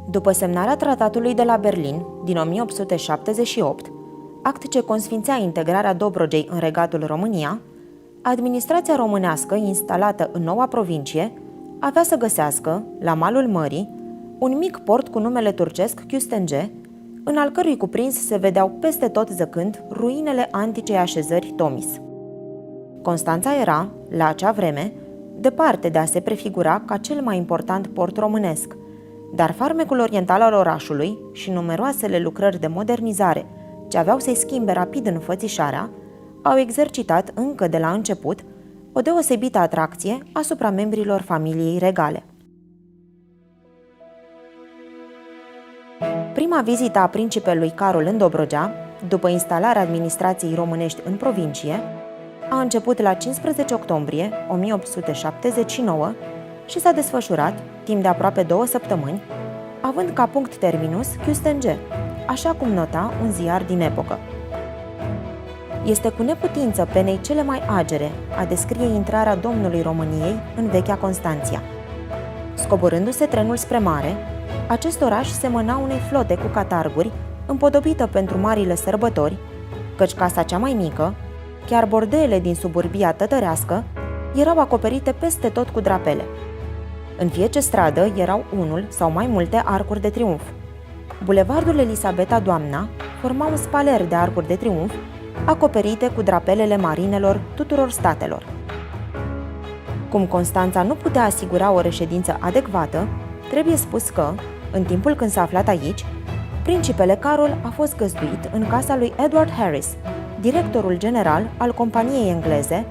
După semnarea Tratatului de la Berlin din 1878, act ce consfințea integrarea Dobrogei în regatul România, administrația românească instalată în noua provincie avea să găsească, la malul mării, un mic port cu numele turcesc Küstenge, în al cărui cuprins se vedeau peste tot zăcând ruinele anticei așezări Tomis. Constanța era, la acea vreme, departe de a se prefigura ca cel mai important port românesc, dar farmecul oriental al orașului și numeroasele lucrări de modernizare ce aveau să-i schimbe rapid înfățișarea, au exercitat încă de la început o deosebită atracție asupra membrilor familiei regale. Prima vizită a principelui Carol în Dobrogea, după instalarea administrației românești în provincie, a început la 15 octombrie 1879 și s-a desfășurat, timp de aproape 2 săptămâni, având ca punct terminus Küstenge, așa cum nota un ziar din epocă. Este cu neputință penei cele mai agere a descrie intrarea Domnului României în vechea Constanția. Scoborându-se trenul spre mare, acest oraș semăna unei flote cu catarguri, împodobită pentru marile sărbători, căci casa cea mai mică, chiar bordeele din suburbia tătărească, erau acoperite peste tot cu drapele. În fiecare stradă erau unul sau mai multe arcuri de triumf. Bulevardul Elisabeta Doamna forma un spaler de arcuri de triumf, acoperite cu drapelele marinelor tuturor statelor. Cum Constanța nu putea asigura o reședință adecvată, trebuie spus că, în timpul când s-a aflat aici, principele Carol a fost găzduit în casa lui Edward Harris, directorul general al companiei engleze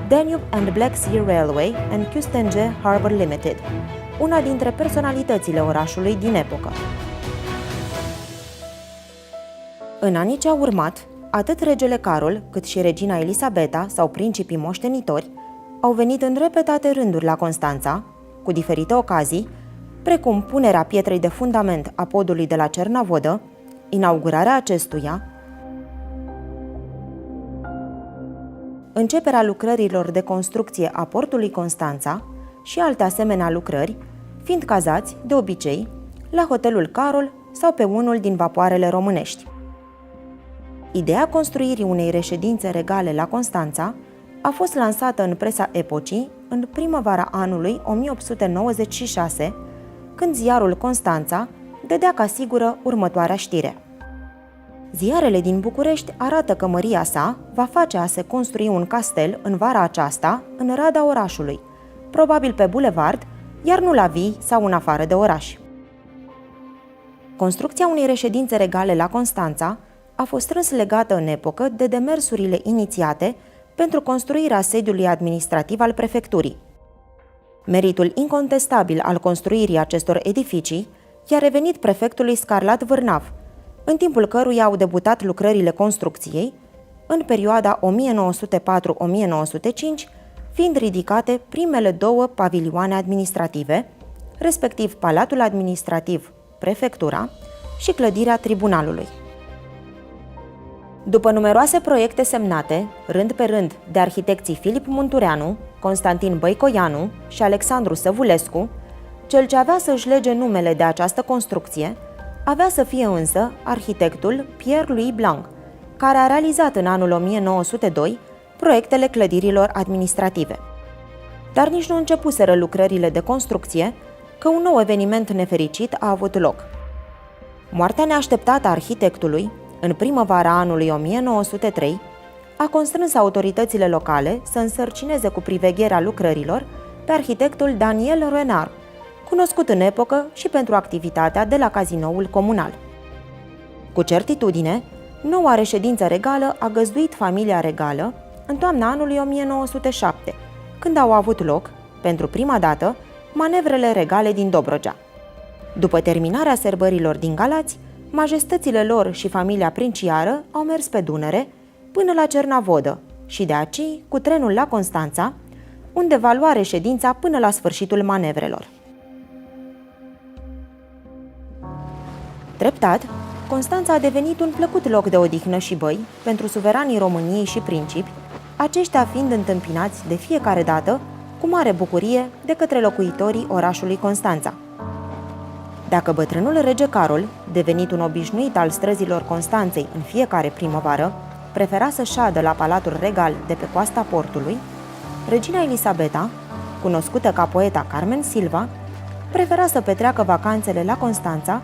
Danube and Black Sea Railway and Küstenge Harbour Limited, una dintre personalitățile orașului din epocă. În anii ce au urmat, atât regele Carol, cât și regina Elisabeta sau principii moștenitori au venit în repetate rânduri la Constanța, cu diferite ocazii, precum punerea pietrei de fundament a podului de la Cernavodă, inaugurarea acestuia, începerea lucrărilor de construcție a portului Constanța și alte asemenea lucrări, fiind cazați, de obicei, la hotelul Carol sau pe unul din vapoarele românești. Ideea construirii unei reședințe regale la Constanța a fost lansată în presa epocii în primăvara anului 1896, când ziarul Constanța dădea ca sigură următoarea știre. Ziarele din București arată că măria sa va face a se construi un castel în vara aceasta în rada orașului, probabil pe bulevard, iar nu la vii sau în afară de oraș. Construcția unei reședințe regale la Constanța a fost strâns legată în epocă de demersurile inițiate pentru construirea sediului administrativ al prefecturii. Meritul incontestabil al construirii acestor edificii i-a revenit prefectului Scarlat Vârnav, în timpul căruia au debutat lucrările construcției, în perioada 1904-1905, fiind ridicate primele 2 pavilioane administrative, respectiv Palatul Administrativ, Prefectura și clădirea Tribunalului. După numeroase proiecte semnate, rând pe rând, de arhitecții Filip Muntureanu, Constantin Băicoianu și Alexandru Săvulescu, cel ce avea să își lege numele de această construcție avea să fie însă arhitectul Pierre-Louis Blanc, care a realizat în anul 1902 proiectele clădirilor administrative. Dar nici nu începuseră lucrările de construcție, că un nou eveniment nefericit a avut loc. Moartea neașteptată a arhitectului, în primăvara anului 1903, a constrâns autoritățile locale să însărcineze cu privegherea lucrărilor pe arhitectul Daniel Renard, cunoscut în epocă și pentru activitatea de la cazinoul comunal. Cu certitudine, noua reședință regală a găzduit familia regală în toamna anului 1907, când au avut loc, pentru prima dată, manevrele regale din Dobrogea. După terminarea sărbărilor din Galați, majestățile lor și familia princiară au mers pe Dunăre până la Cernavodă și de aici cu trenul la Constanța, unde va lua reședința până la sfârșitul manevrelor. Treptat, Constanța a devenit un plăcut loc de odihnă și băi pentru suveranii României și principi, aceștia fiind întâmpinați de fiecare dată cu mare bucurie de către locuitorii orașului Constanța. Dacă bătrânul rege Carol, devenit un obișnuit al străzilor Constanței în fiecare primăvară, prefera să șadă la Palatul Regal de pe coasta portului, regina Elisabeta, cunoscută ca poeta Carmen Silva, prefera să petreacă vacanțele la Constanța,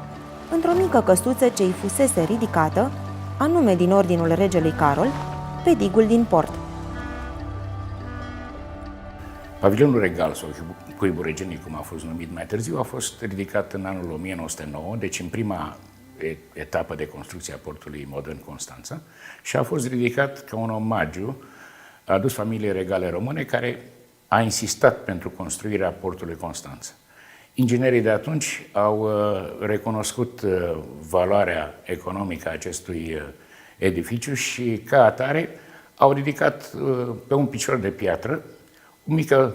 într-o mică căsuță ce îi fusese ridicată, anume din ordinul regelui Carol, pe digul din port. Pavilionul regal sau cuibul reginei, cum a fost numit mai târziu, a fost ridicat în anul 1909, deci în prima etapă de construcție a portului modern Constanța, și a fost ridicat ca un omagiu adus familiei regale române, care a insistat pentru construirea portului Constanța. Inginerii de atunci au recunoscut valoarea economică a acestui edificiu și, ca atare, au ridicat pe un picior de piatră o mică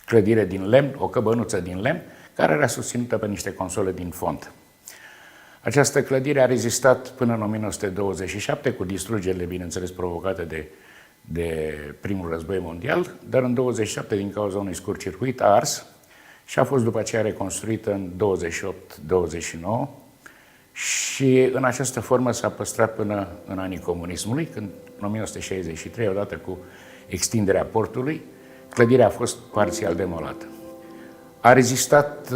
clădire din lemn, o căbănuță din lemn, care era susținută pe niște console din fond. Această clădire a rezistat până în 1927, cu distrugerile, bineînțeles, provocate de primul război mondial, dar în 1927, din cauza unui scurt-circuit, a ars și a fost după aceea reconstruită în 28-29 și în această formă s-a păstrat până în anii comunismului, când în 1963, odată cu extinderea portului, clădirea a fost parțial demolată. A rezistat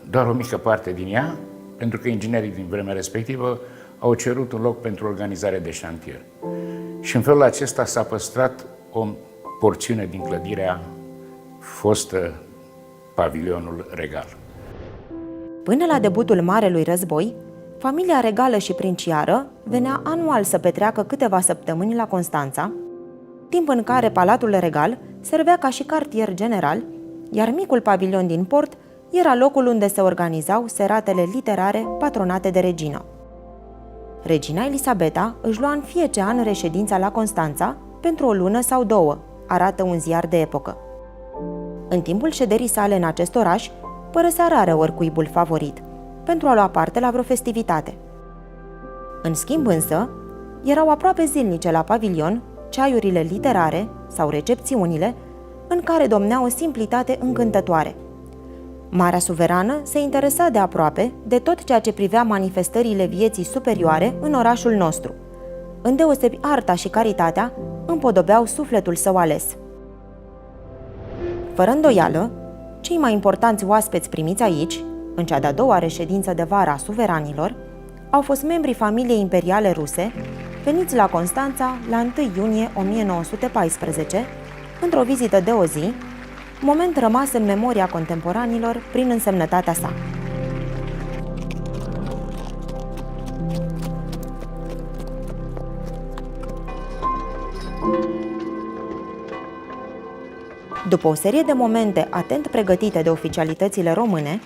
doar o mică parte din ea, pentru că inginerii din vremea respectivă au cerut un loc pentru organizare de șantier. Și în felul acesta s-a păstrat o porțiune din clădirea fostă Pavilionul Regal. Până la debutul Marelui Război, familia regală și princiară venea anual să petreacă câteva săptămâni la Constanța, timp în care Palatul Regal servea ca și cartier general, iar micul pavilion din port era locul unde se organizau seratele literare patronate de regină. Regina Elisabeta își lua în fiecare an reședința la Constanța pentru o lună sau două, arată un ziar de epocă. În timpul șederii sale în acest oraș, părăsea rareori cuibul favorit, pentru a lua parte la vreo festivitate. În schimb însă, erau aproape zilnice la pavilion ceaiurile literare sau recepțiunile, în care domnea o simplitate încântătoare. Marea suverană se interesa de aproape de tot ceea ce privea manifestările vieții superioare în orașul nostru. Îndeosebi arta și caritatea împodobeau sufletul său ales. Fără îndoială, cei mai importanți oaspeți primiți aici, în cea de-a doua reședință de vară a suveranilor, au fost membrii familiei imperiale ruse, veniți la Constanța la 1 iunie 1914, într-o vizită de o zi, moment rămas în memoria contemporanilor prin însemnătatea sa. După o serie de momente atent pregătite de oficialitățile române,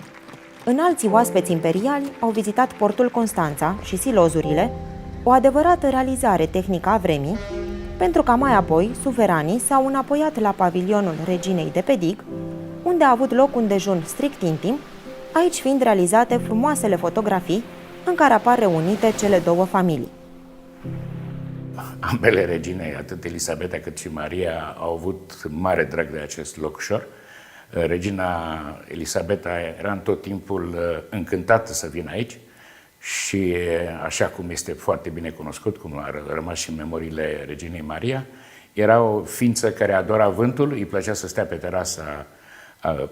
înalții oaspeți imperiali au vizitat portul Constanța și silozurile, o adevărată realizare tehnică a vremii, pentru ca mai apoi suveranii s-au înapoiat la pavilionul reginei de pe dig, unde a avut loc un dejun strict intim, aici fiind realizate frumoasele fotografii în care apar reunite cele două familii. Ambele regine, atât Elisabeta cât și Maria, au avut mare drag de acest locșor. Regina Elisabeta era în tot timpul încântată să vină aici și, așa cum este foarte bine cunoscut, cum a rămas și în memoriile reginei Maria, era o ființă care adora vântul, îi plăcea să stea pe terasa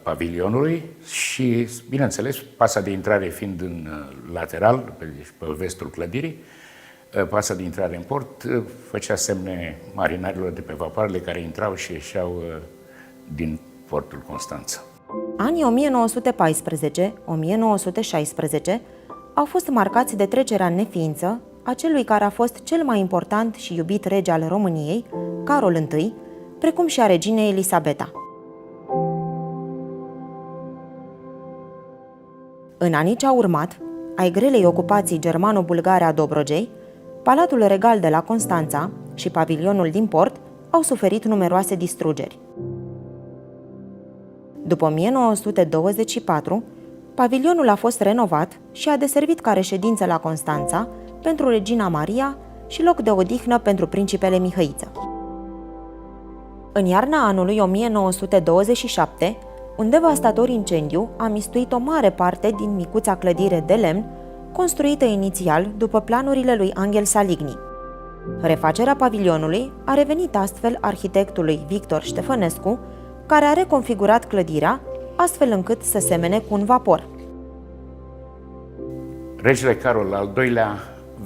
pavilionului și, bineînțeles, pasa de intrare fiind în lateral, pe vestul clădirii, pasa de intrare în port făcea semne marinarilor de pe vapoarele care intrau și ieșeau din portul Constanța. Anii 1914-1916 au fost marcați de trecerea în neființă a celui care a fost cel mai important și iubit rege al României, Carol I, precum și a reginei Elisabeta. În anii ce au urmat, ai grelei ocupații germano-bulgare a Dobrogei, Palatul Regal de la Constanța și pavilionul din port au suferit numeroase distrugeri. După 1924, pavilionul a fost renovat și a deservit ca reședință la Constanța pentru regina Maria și loc de odihnă pentru principele Mihăiță. În iarna anului 1927, Un devastator incendiu a mistuit o mare parte din micuța clădire de lemn, construită inițial după planurile lui Angel Saligny. Refacerea pavilionului a revenit astfel arhitectului Victor Ștefănescu, care a reconfigurat clădirea astfel încât să semene cu un vapor. Regele Carol al II-lea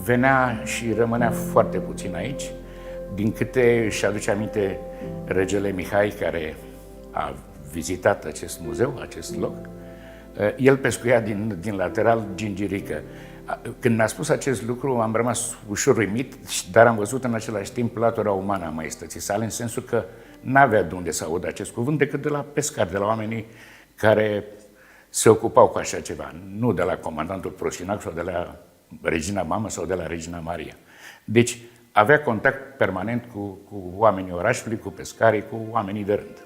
venea și rămânea foarte puțin aici. Din câte își aduce aminte regele Mihai, care a vizitat acest muzeu, acest loc, el pescuia din lateral gingirică. Când mi-a spus acest lucru, am rămas ușor uimit, dar am văzut în același timp latura umană a maestății sale, în sensul că n-avea de unde să audă acest cuvânt decât de la pescari, de la oamenii care se ocupau cu așa ceva, nu de la comandantul Proșinac sau de la Regina Mamă sau de la Regina Maria. Deci avea contact permanent cu oamenii orașului, cu pescarii, cu oamenii de rând.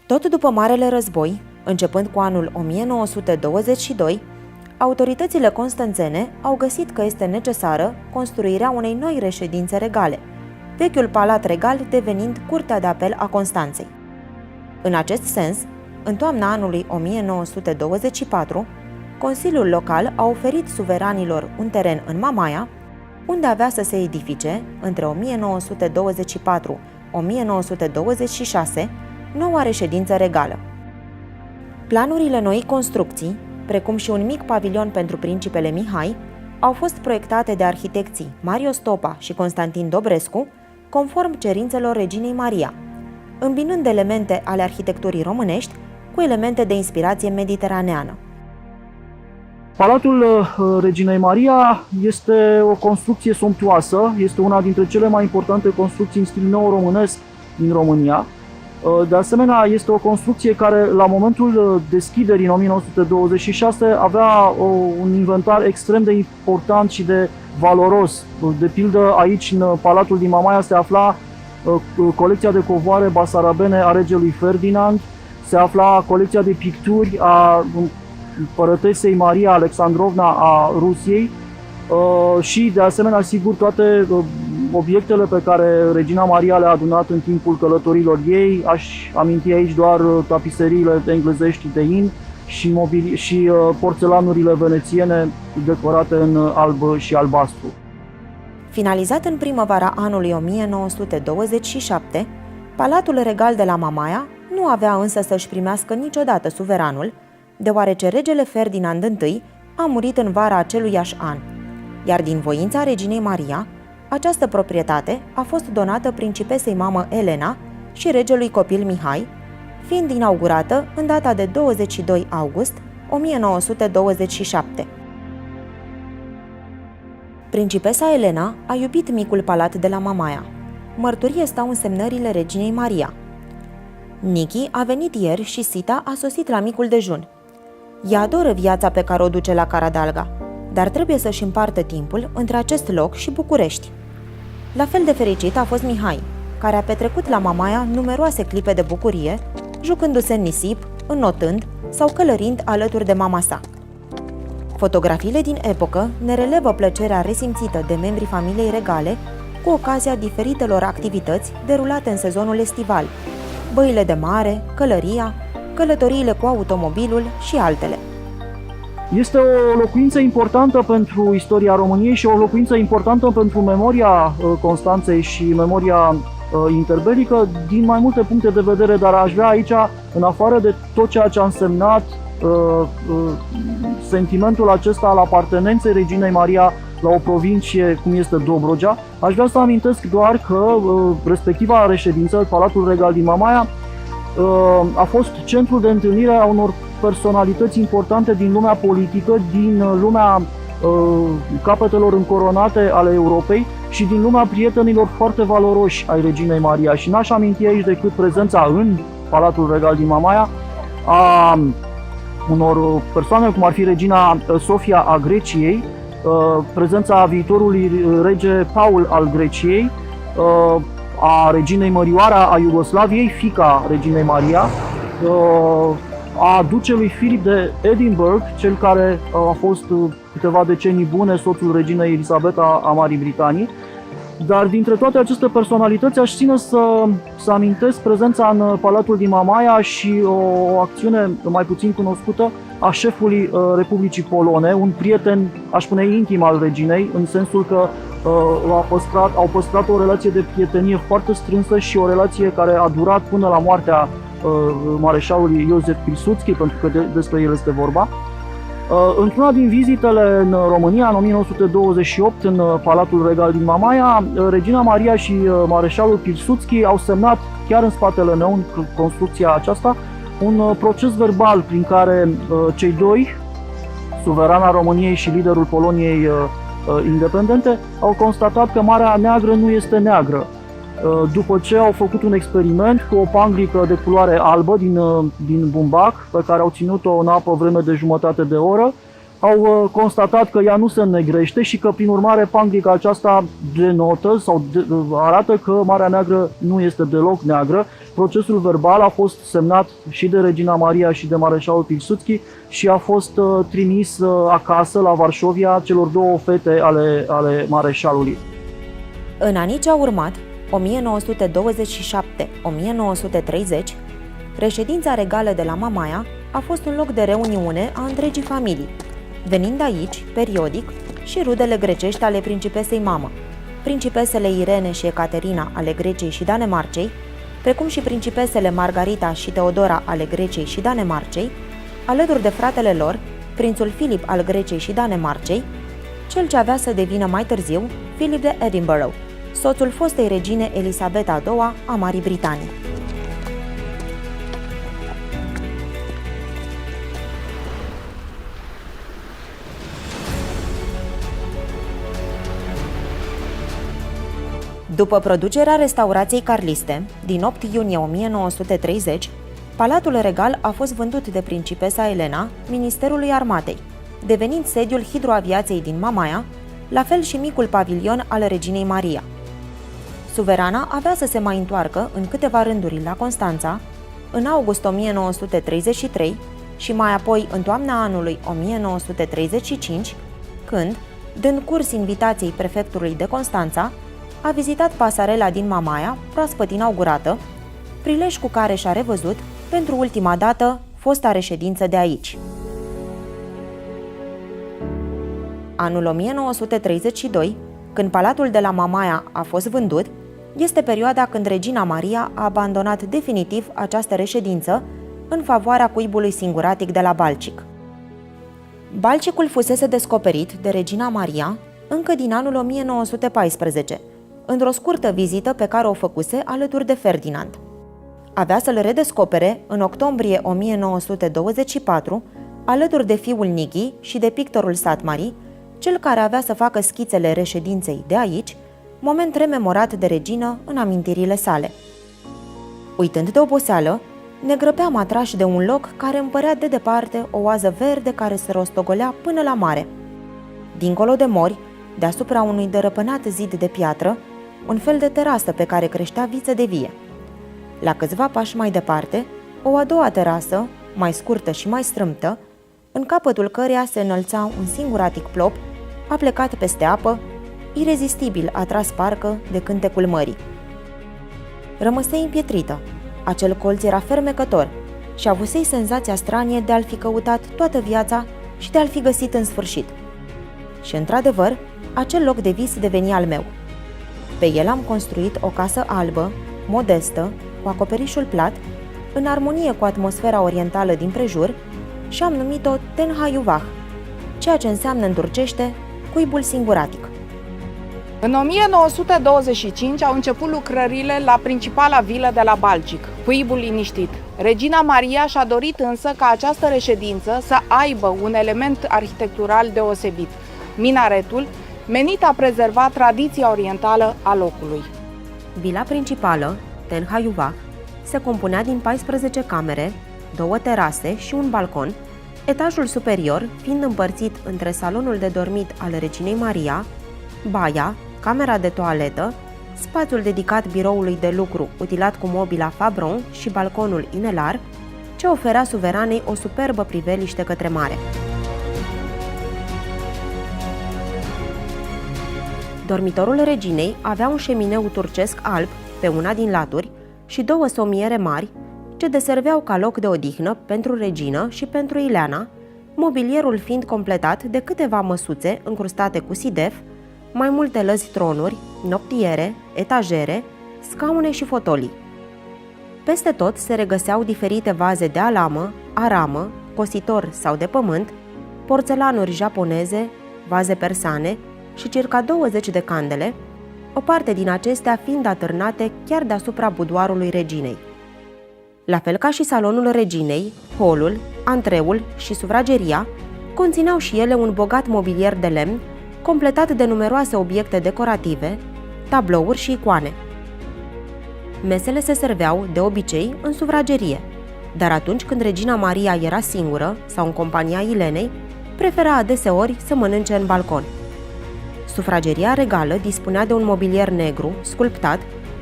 Tot după Marele Război, începând cu anul 1922, autoritățile constanțene au găsit că este necesară construirea unei noi reședințe regale, vechiul palat regal devenind Curtea de Apel a Constanței. În acest sens, în toamna anului 1924, Consiliul Local a oferit suveranilor un teren în Mamaia, unde avea să se edifice, între 1924-1926, noua reședință regală. Planurile noii construcții, precum și un mic pavilion pentru principele Mihai, au fost proiectate de arhitecții Mario Stopa și Constantin Dobrescu, conform cerințelor reginei Maria, îmbinând elemente ale arhitecturii românești cu elemente de inspirație mediteraneană. Palatul Reginei Maria este o construcție somptuoasă, este una dintre cele mai importante construcții în stil neo-românesc din România. De asemenea, este o construcție care, la momentul deschiderii în 1926, avea un inventar extrem de important și de valoros. De pildă, aici, în Palatul din Mamaia, se afla colecția de covoare basarabene a regelui Ferdinand, se afla colecția de picturi a împărătesei Maria Alexandrovna a Rusiei și, de asemenea, sigur, toate obiectele pe care Regina Maria le-a adunat în timpul călătorilor ei. Aș aminti aici doar tapiseriile englezești de in și porțelanurile venețiene decorate în alb și albastru. Finalizat în primăvara anului 1927, Palatul Regal de la Mamaia nu avea însă să-și primească niciodată suveranul, deoarece regele Ferdinand I a murit în vara aceluiași an, iar din voința reginei Maria, această proprietate a fost donată principesei mamă Elena și regelui copil Mihai, fiind inaugurată în data de 22 august 1927. Principesa Elena a iubit micul palat de la Mamaia. Mărturie stau însemnările reginei Maria. Nichi a venit ieri și Sita a sosit la micul dejun. Ea adoră viața pe care o duce la Caradalga, dar trebuie să-și împartă timpul între acest loc și București. La fel de fericit a fost Mihai, care a petrecut la Mamaia numeroase clipe de bucurie, jucându-se în nisip, înnotând sau călărind alături de mama sa. Fotografiile din epocă ne relevă plăcerea resimțită de membrii familiei regale cu ocazia diferitelor activități derulate în sezonul estival, băile de mare, călăria, călătoriile cu automobilul și altele. Este o locuință importantă pentru istoria României și o locuință importantă pentru memoria Constanței și memoria interbelică din mai multe puncte de vedere, dar aș vrea aici, în afară de tot ceea ce a însemnat sentimentul acesta al apartenenței Reginei Maria la o provincie cum este Dobrogea, aș vrea să amintesc doar că respectiva reședință, Palatul Regal din Mamaia, a fost centrul de întâlnire a unor personalități importante din lumea politică, din lumea capetelor încoronate ale Europei și din lumea prietenilor foarte valoroși ai Reginei Maria. Și n-aș aminti aici decât prezența în Palatul Regal din Mamaia a unor persoane cum ar fi Regina Sofia a Greciei, prezența viitorului rege Paul al Greciei, a Reginei Mărioara a Iugoslaviei, fiica Reginei Maria, a ducelui Filip de Edinburgh, cel care a fost câteva decenii bune soțul Reginei Elisabeta a Marii Britanii, Dar dintre toate aceste personalități aș ține să amintesc prezența în Palatul din Mamaia și o acțiune mai puțin cunoscută a șefului Republicii Polone, un prieten, aș spune, intim al reginei, în sensul că au păstrat o relație de prietenie foarte strânsă și o relație care a durat până la moartea mareșalului Iosif Pilsudski, pentru că despre el este vorba. Într-una din vizitele în România, în 1928, în Palatul Regal din Mamaia, regina Maria și mareșalul Pilsudski au semnat, chiar în spatele meu, în construcția aceasta, un proces verbal prin care cei doi, suverana României și liderul Poloniei independente, au constatat că Marea Neagră nu este neagră. După ce au făcut un experiment cu o panglică de culoare albă din bumbac, pe care au ținut-o în apă vreme de jumătate de oră, au constatat că ea nu se înnegrește și că, prin urmare, panglica aceasta denotă sau arată că Marea Neagră nu este deloc neagră. Procesul verbal a fost semnat și de regina Maria și de mareșalul Pilsudski și a fost trimis acasă, la Varșovia, celor două fete ale mareșalului. În anii ce au urmat, 1927-1930, reședința regală de la Mamaia a fost un loc de reuniune a întregii familii, venind aici, periodic, și rudele grecești ale principesei mamă, principesele Irene și Ecaterina ale Greciei și Danemarcei, precum și principesele Margarita și Teodora ale Greciei și Danemarcei, alături de fratele lor, prințul Filip al Greciei și Danemarcei, cel ce avea să devină mai târziu Filip de Edinburgh, soțul fostei regine Elisabeta II a Marii Britanii. După producerea restaurației carliste, din 8 iunie 1930, Palatul Regal a fost vândut de principesa Elena Ministerului Armatei, devenind sediul hidroaviației din Mamaia, la fel și micul pavilion al reginei Maria. Suverana avea să se mai întoarcă în câteva rânduri la Constanța, în august 1933 și mai apoi în toamna anului 1935, când, dând curs invitației prefectului de Constanța, a vizitat pasarela din Mamaia, proaspăt inaugurată, prilej cu care și-a revăzut, pentru ultima dată, fosta reședință de aici. Anul 1932, când Palatul de la Mamaia a fost vândut, este perioada când regina Maria a abandonat definitiv această reședință în favoarea cuibului singuratic de la Balcic. Balcicul fusese descoperit de regina Maria încă din anul 1914, într-o scurtă vizită pe care o făcuse alături de Ferdinand. Avea să-l redescopere în octombrie 1924, alături de fiul Nighi și de pictorul Satmari, cel care avea să facă schițele reședinței de aici, moment rememorat de regină în amintirile sale. Uitând de oboseală, ne grăbeam atrași de un loc care îmi părea de departe o oază verde care se rostogolea până la mare. Dincolo de mori, deasupra unui dărăpânat zid de piatră, un fel de terasă pe care creștea viță de vie. La câțiva pași mai departe, o a doua terasă, mai scurtă și mai strâmtă, în capătul căreia se înălța un singuratic plop, a plecat peste apă, irezistibil atras parcă de cântecul mării. Rămăsei împietrită. Acel colț era fermecător și avusei senzația stranie de a-l fi căutat toată viața și de a-l fi găsit în sfârșit. Și, într-adevăr, acel loc de vis deveni al meu. Pe el am construit o casă albă, modestă, cu acoperișul plat, în armonie cu atmosfera orientală din prejur, și am numit-o Tenhaiuvah, ceea ce înseamnă în turcește cuibul singuratic. În 1925 au început lucrările la principala vilă de la Balcic, cuibul liniștit. Regina Maria și-a dorit însă ca această reședință să aibă un element arhitectural deosebit, minaretul, menit a prezerva tradiția orientală a locului. Vila principală, Tenhaiuvah, se compunea din 14 camere, 2 terase și un balcon, etajul superior fiind împărțit între salonul de dormit al reginei Maria, baia, camera de toaletă, spațiul dedicat biroului de lucru utilat cu mobila Fabron și balconul inelar, ce oferea suveranei o superbă priveliște către mare. Dormitorul reginei avea un șemineu turcesc alb pe una din laturi și 2 somiere mari ce deserveau ca loc de odihnă pentru regină și pentru Ileana, mobilierul fiind completat de câteva măsuțe încrustate cu sidef, mai multe lăzi tronuri, noptiere, etajere, scaune și fotolii. Peste tot se regăseau diferite vaze de alamă, aramă, cositor sau de pământ, porțelanuri japoneze, vaze persane și circa 20 de candele, o parte din acestea fiind atârnate chiar deasupra budoarului reginei. La fel ca și salonul reginei, holul, antreul și sufrageria conțineau și ele un bogat mobilier de lemn, completat de numeroase obiecte decorative, tablouri și icoane. Mesele se serveau, de obicei, în sufragerie, dar atunci când regina Maria era singură sau în compania Ilenei, prefera adeseori să mănânce în balcon. Sufrageria regală dispunea de un mobilier negru, sculptat,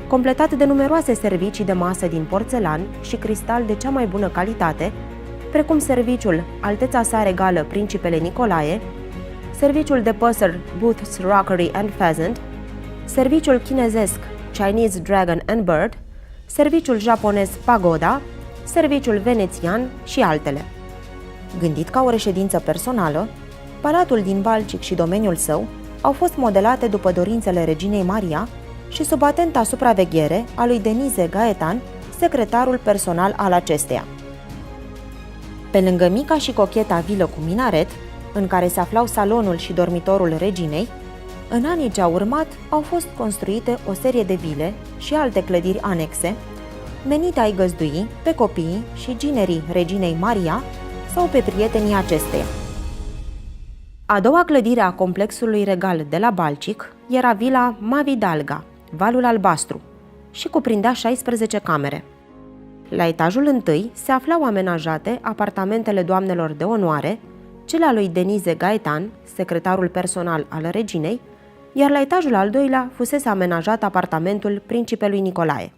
completat de numeroase servicii de masă din porțelan și cristal de cea mai bună calitate, precum serviciul Alteța sa regală Principele Nicolae, serviciul de păsări Booth's Rockery and Pheasant, serviciul chinezesc Chinese Dragon and Bird, serviciul japonez Pagoda, serviciul venețian și altele. Gândit ca o reședință personală, palatul din Balcic și domeniul său au fost modelate după dorințele reginei Maria și sub atenta supraveghere a lui Denise Gaetan, secretarul personal al acesteia. Pe lângă mica și cocheta vilă cu minaret, în care se aflau salonul și dormitorul reginei, în anii ce au urmat au fost construite o serie de vile și alte clădiri anexe, menite a-i găzdui pe copiii și ginerii reginei Maria sau pe prietenii acesteia. A doua clădire a complexului regal de la Balcic era vila Mavidalga, Valul Albastru, și cuprindea 16 camere. La etajul întâi se aflau amenajate apartamentele doamnelor de onoare, cele a lui Denise Gaetan, secretarul personal al reginei, iar la etajul al doilea fusese amenajat apartamentul principelui Nicolae.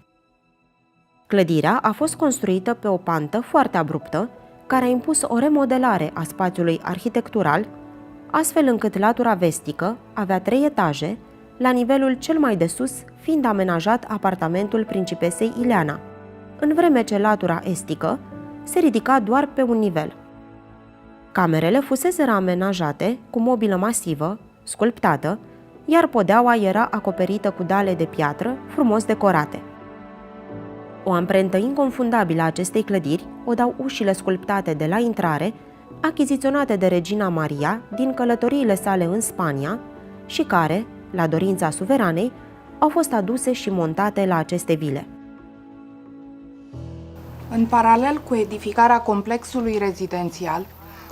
Clădirea a fost construită pe o pantă foarte abruptă, care a impus o remodelare a spațiului arhitectural, astfel încât latura vestică avea 3 etaje, la nivelul cel mai de sus fiind amenajat apartamentul principesei Ileana, în vreme ce latura estică se ridica doar pe un nivel. Camerele fuseseră amenajate cu mobilă masivă, sculptată, iar podeaua era acoperită cu dale de piatră frumos decorate. O amprentă inconfundabilă a acestei clădiri o dau ușile sculptate de la intrare, achiziționate de regina Maria din călătoriile sale în Spania și care, la dorința suveranei, au fost aduse și montate la aceste vile. În paralel cu edificarea complexului rezidențial,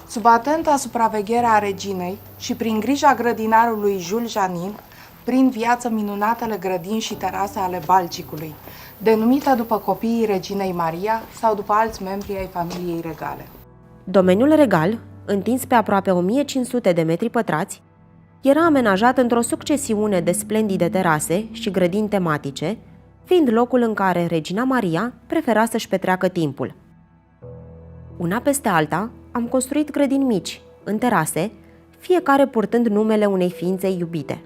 sub atenta supraveghere a reginei și prin grija grădinarului Jules Janin, prind viață minunatele grădini și terase ale Balcicului, denumită după copiii reginei Maria sau după alți membri ai familiei regale. Domeniul regal, întins pe aproape 1500 de metri pătrați, era amenajat într-o succesiune de splendide terase și grădini tematice, fiind locul în care regina Maria prefera să-și petreacă timpul. Una peste alta, am construit grădini mici, în terase, fiecare purtând numele unei ființe iubite.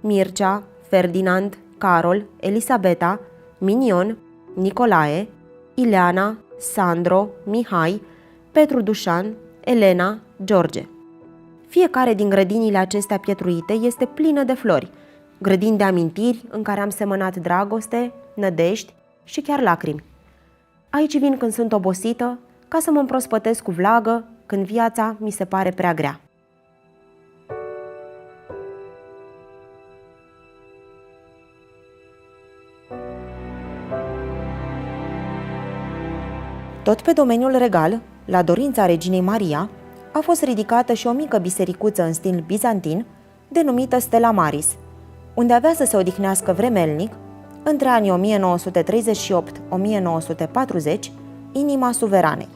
Mircea, Ferdinand, Carol, Elisabeta, Minion, Nicolae, Ileana, Sandro, Mihai, Petru Dușan, Elena, George. Fiecare din grădinile acestea pietruite este plină de flori, grădini de amintiri în care am semănat dragoste, nădejdi și chiar lacrimi. Aici vin când sunt obosită, ca să mă împrospătesc cu vlagă când viața mi se pare prea grea. Tot pe domeniul regal, la dorința reginei Maria, a fost ridicată și o mică bisericuță în stil bizantin, denumită Stella Maris, unde avea să se odihnească vremelnic, între anii 1938-1940, inima suveranei.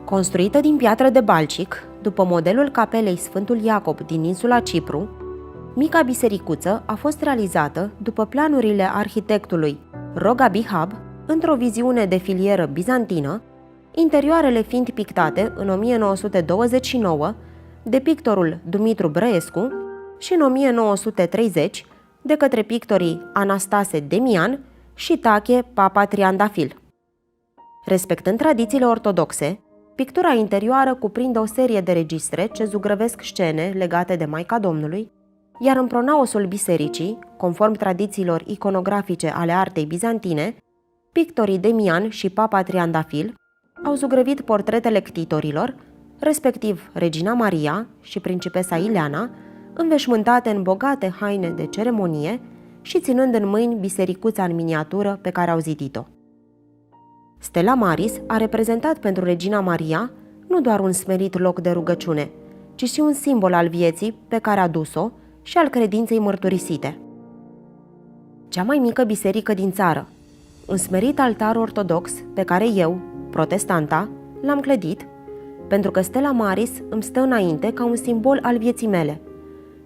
Construită din piatră de Balcic, după modelul capelei Sfântul Iacob din insula Cipru, mica bisericuță a fost realizată după planurile arhitectului Roga Bihab, într-o viziune de filieră bizantină, interioarele fiind pictate în 1929 de pictorul Dumitru Brăescu și în 1930 de către pictorii Anastase Demian și Tache Papa Triandafil. Respectând tradițiile ortodoxe, pictura interioară cuprinde o serie de registre ce zugrăvesc scene legate de Maica Domnului, iar în pronaosul bisericii, conform tradițiilor iconografice ale artei bizantine, pictorii Demian și Papa Triandafil au zugrăvit portretele ctitorilor, respectiv Regina Maria și Principesa Ileana, înveșmântate în bogate haine de ceremonie și ținând în mâini bisericuța în miniatură pe care au zidit-o. Stella Maris a reprezentat pentru Regina Maria nu doar un smerit loc de rugăciune, ci și un simbol al vieții pe care a dus-o și al credinței mărturisite. Cea mai mică biserică din țară, un smerit altar ortodox pe care eu, protestanta, l-am clădit, pentru că Stella Maris îmi stă înainte ca un simbol al vieții mele.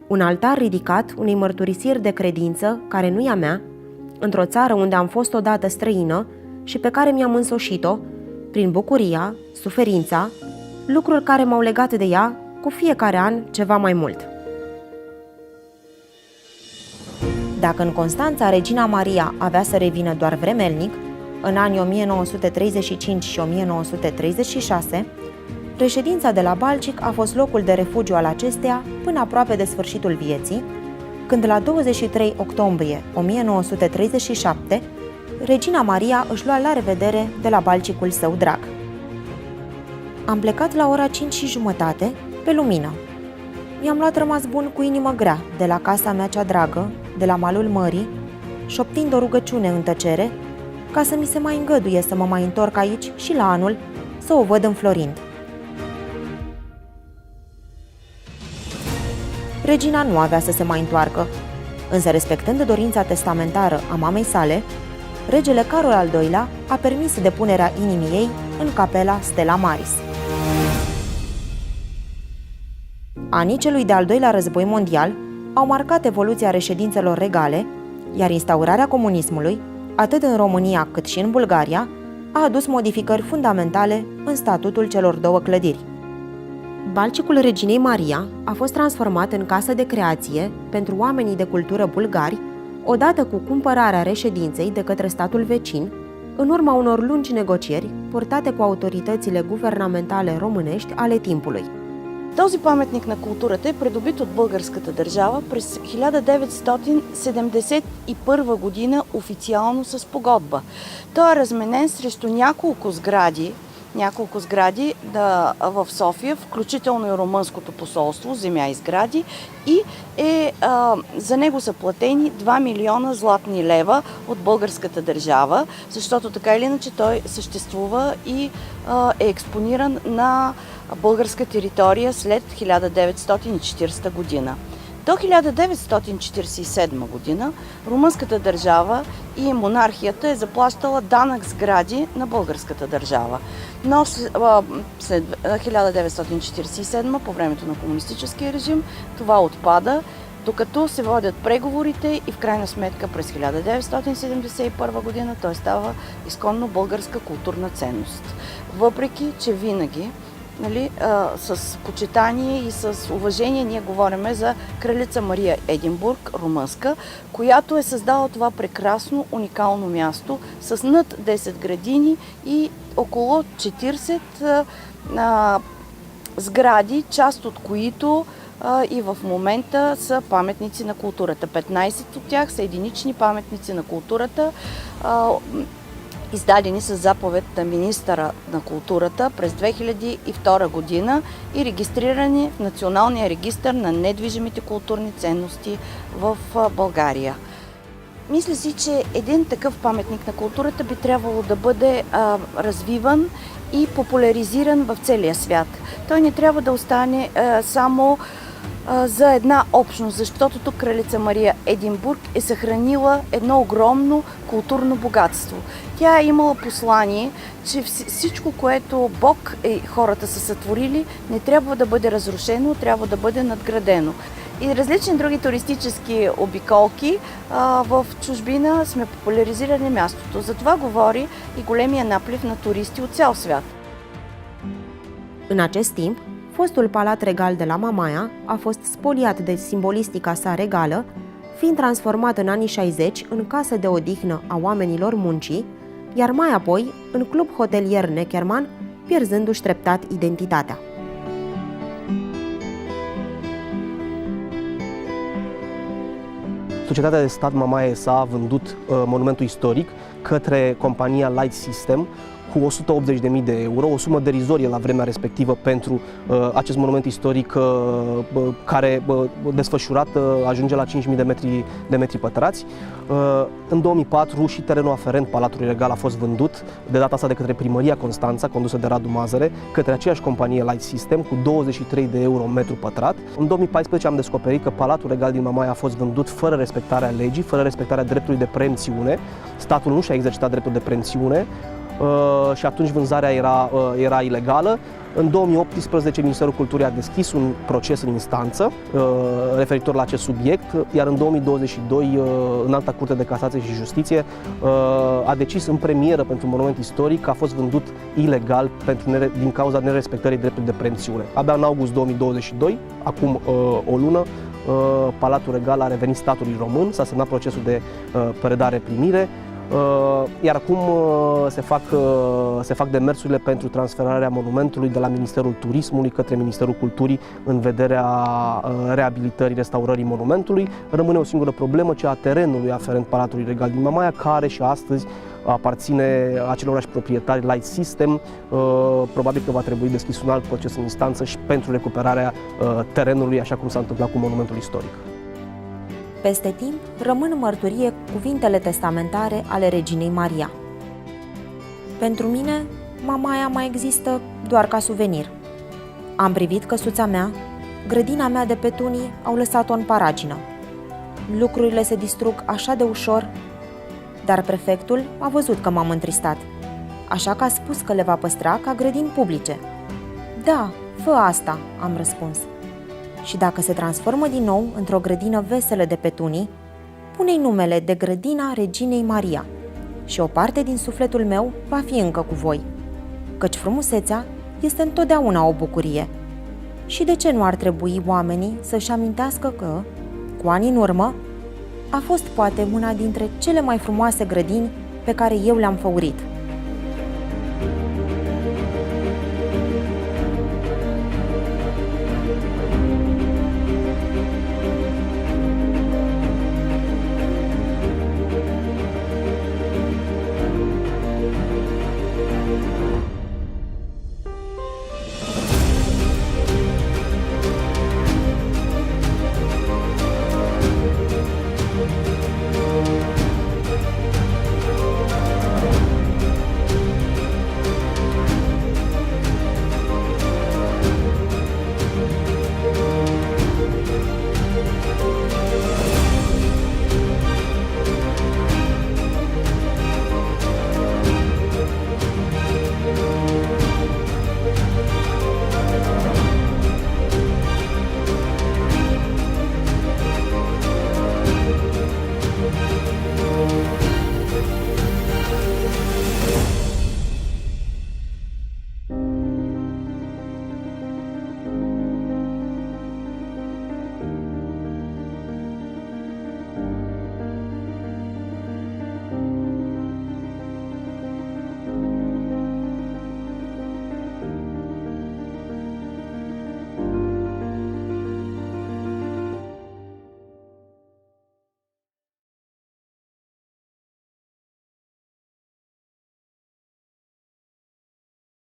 Un altar ridicat unei mărturisiri de credință care nu e a mea, într-o țară unde am fost odată străină și pe care mi-am însoșit-o prin bucuria, suferința, lucruri care m-au legat de ea cu fiecare an ceva mai mult. Dacă în Constanța Regina Maria avea să revină doar vremelnic, în anii 1935 și 1936, reședința de la Balcic a fost locul de refugiu al acesteia până aproape de sfârșitul vieții, când la 23 octombrie 1937, Regina Maria își lua la revedere de la Balcicul său drag. Am plecat la ora 5:30, pe lumină. Mi-am luat rămas bun cu inimă grea de la casa mea cea dragă, de la malul mării, șoptind o rugăciune în tăcere, ca să mi se mai îngăduie să mă mai întorc aici și la anul să o văd înflorind. Regina nu avea să se mai întoarcă, însă respectând dorința testamentară a mamei sale, regele Carol al II-lea a permis depunerea inimii ei în capela Stella Maris. Anii celui de-al doilea război mondial au marcat evoluția reședințelor regale, iar instaurarea comunismului, atât în România cât și în Bulgaria, a adus modificări fundamentale în statutul celor două clădiri. Balcicul Reginei Maria a fost transformat în casă de creație pentru oamenii de cultură bulgari, odată cu cumpărarea reședinței de către statul vecin, în urma unor lungi negocieri purtate cu autoritățile guvernamentale românești ale timpului. Този паметник на културата е придобит от българската държава през 1971 година официално с спогодба. Той е разменен срещу няколко сгради в София, включително и румънското посолство, земя и сгради, и за него са платени 2 милиона златни лева от българската държава, защото така или иначе той съществува и е експониран на българска територия след 1940 година. До 1947 година румънската държава и монархията е заплащала данък сгради на българската държава. Но след 1947, по времето на комунистическия режим, това отпада, докато се водят преговорите и в крайна сметка през 1971 година той става изконно българска културна ценност. Въпреки, че винаги с почитание и с уважение ние говорим за кралица Мария Единбург, румънска, която е създала това прекрасно, уникално място с над 10 градини и около 40 сгради, част от които и в момента са паметници на културата. 15 от тях са единични паметници на културата, издадени с заповед на министъра на културата през 2002 година и регистрирани в Националния регистър на недвижимите културни ценности в България. Мисля си, че един такъв паметник на културата би трябвало да бъде развиван и популяризиран в целия свят. Той не трябва да остане само за една общност, защото тук кралица Мария Единбург е съхранила едно огромно културно богатство. Тя е имала послание, че всичко, което Бог и хората са сътворили, не трябва да бъде разрушено, трябва да бъде надградено. И различни други туристически обиколки в чужбина сме популяризирали мястото. За това говори и големия наплив на туристи от цял свят. În acest timp, fostul palat regal de la Mamaia a fost spoliat de simbolistica sa regală, fiind transformat în anii 60 în casă de odihnă a oamenilor muncii, iar mai apoi în club hotelier Neckerman, pierzându-și treptat identitatea. Societatea de stat Mamaia S.A. a vândut monumentul istoric către compania Light System cu 180.000 de euro, o sumă derizorie la vremea respectivă pentru acest monument istoric care, desfășurat, ajunge la 5.000 de metri pătrați. În 2004 și terenul aferent Palatului Regal a fost vândut, de data asta de către Primăria Constanța, condusă de Radu Mazăre, către aceeași companie Light System cu 23 de euro metru pătrat. În 2014 am descoperit că Palatul Regal din Mamaia a fost vândut fără respectarea legii, fără respectarea dreptului de preemțiune. Statul nu și-a exercitat dreptul de preemțiune și atunci vânzarea era ilegală. În 2018 Ministerul Culturii a deschis un proces în instanță referitor la acest subiect, iar în 2022 Înalta Curte de Casație și Justiție a decis în premieră pentru un monument istoric că a fost vândut ilegal din cauza nerespectării dreptului de preemțiune. Abia în august 2022, acum o lună, Palatul Regal a revenit statului român, s-a semnat procesul de predare-primire, iar acum se fac demersurile pentru transferarea monumentului de la Ministerul Turismului către Ministerul Culturii în vederea reabilitării, restaurării monumentului. Rămâne o singură problemă, cea a terenului aferent Palatului Regal din Mamaia, care și astăzi aparține acelorași proprietari Light System. Probabil că va trebui deschis un alt proces în instanță și pentru recuperarea terenului, așa cum s-a întâmplat cu monumentul istoric. Peste timp, rămân mărturie cuvintele testamentare ale reginei Maria. Pentru mine, Mamaia mai există doar ca suvenir. Am privit căsuța mea, grădina mea de petunii au lăsat-o în paragină. Lucrurile se distrug așa de ușor, dar prefectul a văzut că m-am întristat, așa că a spus că le va păstra ca grădini publice. Da, fă asta, am răspuns. Și dacă se transformă din nou într-o grădină veselă de petunii, pune-i numele de Grădina Reginei Maria și o parte din sufletul meu va fi încă cu voi, căci frumusețea este întotdeauna o bucurie. Și de ce nu ar trebui oamenii să-și amintească că, cu ani în urmă, a fost poate una dintre cele mai frumoase grădini pe care eu le-am făurit?